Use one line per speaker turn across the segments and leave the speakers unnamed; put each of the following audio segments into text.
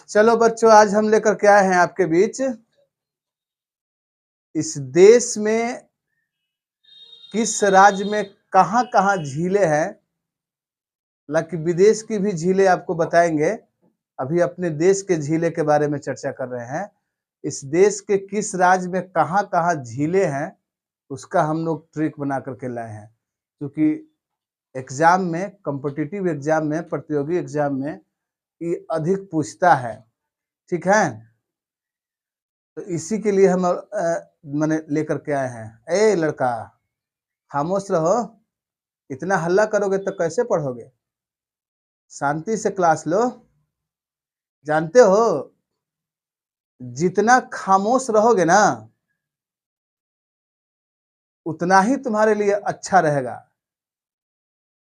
चलो बच्चों, आज हम लेकर के आए हैं आपके बीच इस देश में किस राज्य में कहां कहां झीलें हैं। हालांकि विदेश की भी झीलें आपको बताएंगे। अभी अपने देश के झीलें के बारे में चर्चा कर रहे हैं। इस देश के किस राज्य में कहां कहां झीलें हैं उसका हम लोग ट्रिक बना करके लाए हैं, क्योंकि एग्जाम में, कॉम्पिटिटिव एग्जाम में, प्रतियोगी एग्जाम में ये अधिक पूछता है। ठीक है, तो इसी के लिए हम मैंने लेकर के आए हैं। ए लड़का, खामोश रहो, इतना हल्ला करोगे तो कैसे पढ़ोगे? शांति से क्लास लो। जानते हो, जितना खामोश रहोगे ना उतना ही तुम्हारे लिए अच्छा रहेगा।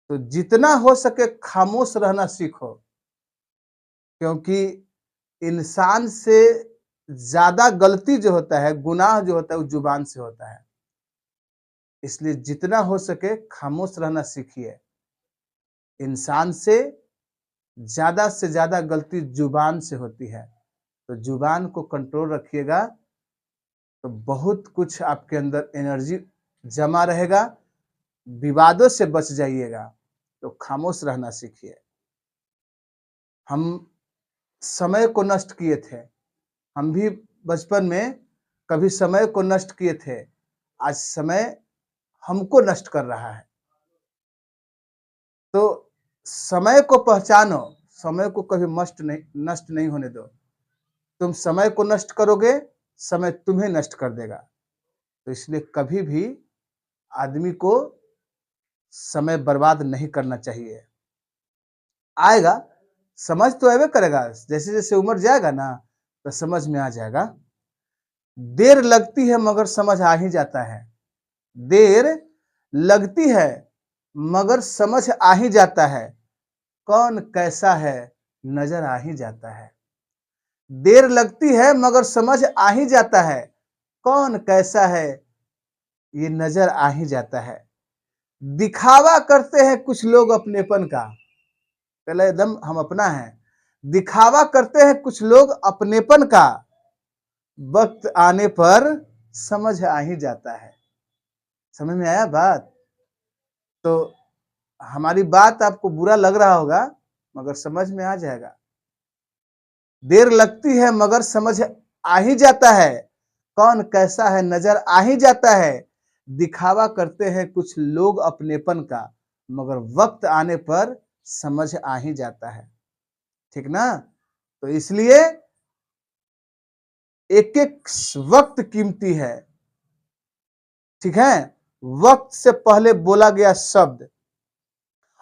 तो जितना हो सके खामोश रहना सीखो, क्योंकि इंसान से ज्यादा गलती जो होता है, गुनाह जो होता है, वो जुबान से होता है। इसलिए जितना हो सके खामोश रहना सीखिए। इंसान से ज्यादा गलती जुबान से होती है, तो जुबान को कंट्रोल रखिएगा तो बहुत कुछ आपके अंदर एनर्जी जमा रहेगा, विवादों से बच जाइएगा। तो खामोश रहना सीखिए। हम समय को नष्ट किए थे, हम भी बचपन में कभी समय को नष्ट किए थे। आज समय हमको नष्ट कर रहा है। तो समय को पहचानो, समय को कभी नष्ट नहीं होने दो। तुम समय को नष्ट करोगे, समय तुम्हें नष्ट कर देगा। तो इसलिए कभी भी आदमी को समय बर्बाद नहीं करना चाहिए। आएगा, समझ तो आवे करेगा, जैसे जैसे उम्र जाएगा ना तो समझ में आ जाएगा। देर लगती है मगर समझ आ ही जाता है। देर लगती है मगर समझ आ ही जाता है। कौन कैसा है नजर आ ही जाता है। देर लगती है मगर समझ आ ही जाता है। कौन कैसा है ये नजर आ ही जाता है। दिखावा करते हैं कुछ लोग अपनेपन का, पहले एकदम हम अपना है। दिखावा करते हैं कुछ लोग अपनेपन का, वक्त आने पर समझ आ ही जाता है। समझ में आया बात? तो हमारी बात आपको बुरा लग रहा होगा, मगर समझ में आ जाएगा। देर लगती है मगर समझ आ ही जाता है। कौन कैसा है नजर आ ही जाता है। दिखावा करते हैं कुछ लोग अपनेपन का, मगर वक्त आने पर समझ आ ही जाता है। ठीक ना? तो इसलिए एक एक वक्त कीमती है। ठीक है, वक्त से पहले बोला गया शब्द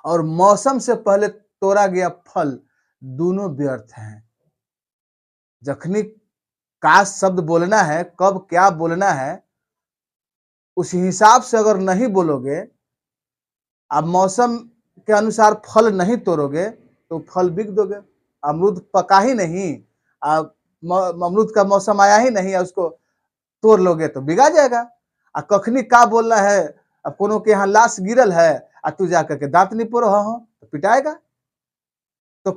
और मौसम से पहले तोड़ा गया फल दोनों व्यर्थ हैं। जखनी का शब्द बोलना है, कब क्या बोलना है, उस हिसाब से अगर नहीं बोलोगे, अब मौसम के अनुसार फल नहीं तोड़ोगे तो फल बिक दोगे। अमरूद पका ही नहीं, अब अमरूद का मौसम आया ही नहीं, उसको तोड़ लोगे तो बिगा जाएगा। आ कखनी का बोलना है, अब कोनो के यहाँ लाश गिरल है आ तू जाकर के दांत नहीं पोरो हो तो पिटाएगा। तो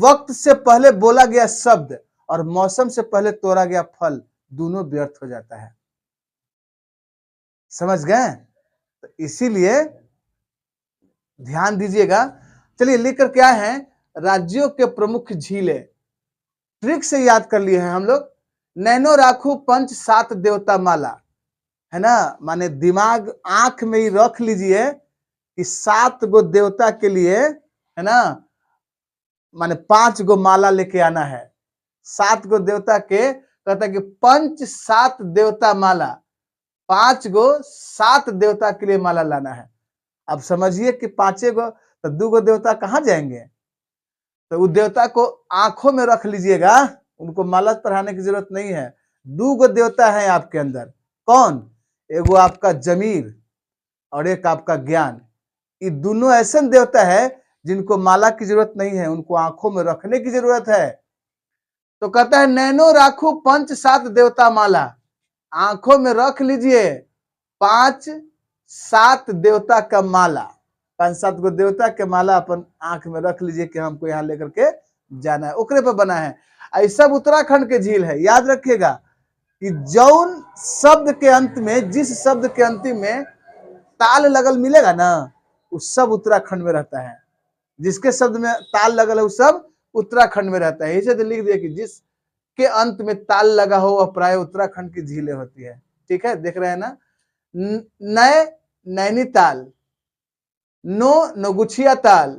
वक्त से पहले बोला गया शब्द और मौसम से पहले तोड़ा गया फल दोनों व्यर्थ हो जाता है। समझ गए? तो इसीलिए ध्यान दीजिएगा। चलिए लेकर क्या है, राज्यों के प्रमुख झीलें ट्रिक से याद कर लिए हैं हम लोग। नैनो राखू पंच सात देवता माला, है ना, माने दिमाग आंख में ही रख लीजिए कि 7 गो देवता के लिए, है ना, माने 5 गो माला लेके आना है। 7 गो देवता के कहता है कि पंच 7 देवता माला, 5 गो 7 देवता के लिए माला लाना है। अब समझिए कि 5 गो तो 2 गो देवता कहाँ जाएंगे? तो उस देवता को आंखों में रख लीजिएगा, उनको माला पहनाने की जरूरत नहीं है। 2 गो देवता है आपके अंदर। कौन? एगो आपका जमीर और एक आपका ज्ञान। ये दोनों ऐसे देवता है जिनको माला की जरूरत नहीं है, उनको आंखों में रखने की जरूरत है। तो कहता है नैनो राखू पंच 7 देवता माला, आंखों में रख लीजिए 5-7 देवता का माला। 5-7 गो देवता के माला अपन आंख में रख लीजिए कि हमको यहाँ लेकर के जाना है, ओकरे पर बना है। ये सब उत्तराखंड के झील है। याद रखिएगा कि जौन शब्द के अंत में, जिस शब्द के अंतिम में ताल लगल मिलेगा ना, उस सब उत्तराखंड में रहता है। जिसके शब्द में ताल लगल है, वो सब उत्तराखंड में रहता है। इसे तो लिख दिया कि जिसके अंत में ताल लगा हो वह प्राय उत्तराखंड की झीलें होती है। ठीक है, देख रहे हैं ना। नए नैनीताल, नो नगुछिया ताल,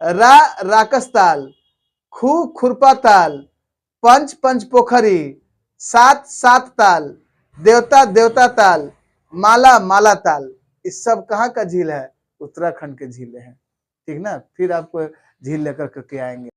रा राकस ताल, खू खुरपा ताल, पंच पंच पोखरी, सात सात ताल, देवता देवता ताल, माला माला ताल, इस सब कहाँ का झील है? उत्तराखंड के झीलें हैं। ठीक ना, फिर आपको झील लेकर के आएंगे।